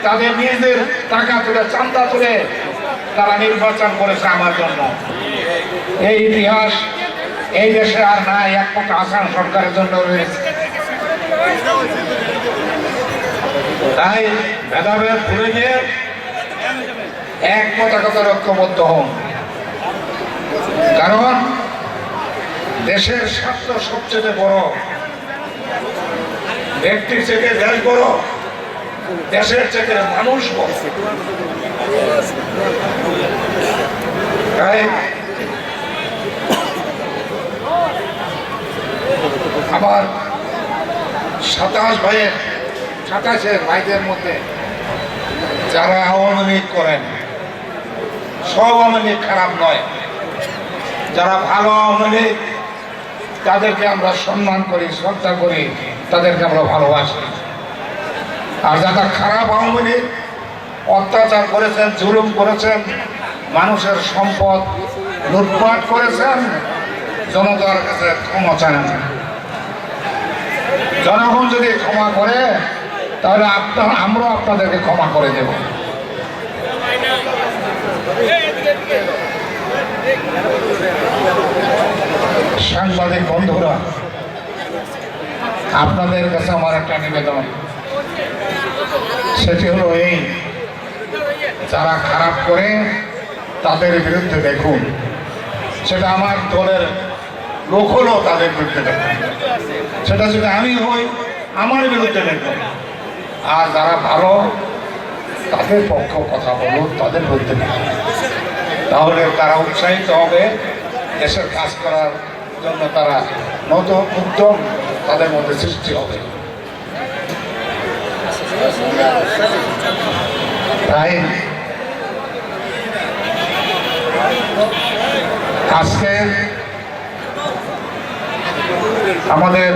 তাদের নিজেদের টাকা তুলে চান্দা তুলে তারা নির্বাচন করেছে আমার জন্য। এই ইতিহাস এই দেশে আর নাই, একমাত্র হাসান সরকারের জন্য রয়েছে। তাই ভেদাভেদ ভুলে গিয়ে এক পতাকাতে ঐক্যবদ্ধ হন, কারণ দেশের স্বার্থ সবচেয়ে বড়। ব্যক্তির থেকে দেশ বড়, দেশের থেকে মানুষ বড়। তাই আমার 27 ভাইদের মধ্যে যারা আওয়ামী লীগ করেন, সব আওয়ামী লীগ খারাপ নয়। যারা ভালো আওয়ামী লীগ তাদেরকে আমরা সম্মান করি, শ্রদ্ধা করি, তাদেরকে আমরা ভালোবাসি। আর যারা খারাপ আওয়ামী লীগ, অত্যাচার করেছেন, জুলুম করেছেন, মানুষের সম্পদ লুটপাট করেছেন, জনতার কাছে ক্ষমা চান। জনগণ যদি ক্ষমা করে তাহলে আমরা আপনাদেরকে ক্ষমা করে দেব। সাংবাদিক বন্ধুরা, আপনাদের কাছে আমার একটা নিবেদন, সেটি হলো এই, যারা খারাপ করে তাদের বিরুদ্ধে দেখুন। সেটা আমার দলের লোক হলেও তাদের বিরুদ্ধে দেখুন, সেটা যদি আমি হই আমার বিরুদ্ধে দেখুন। আর যারা ভালো তাদের পক্ষ কথা বলুন, তাদের বিরুদ্ধে দেখুন। তাহলে তারা উৎসাহিত হবে, দেশের কাজ করার জন্য তারা নতুন উদ্যম তাদের মধ্যে সৃষ্টি হবে। তাই আজকে আমাদের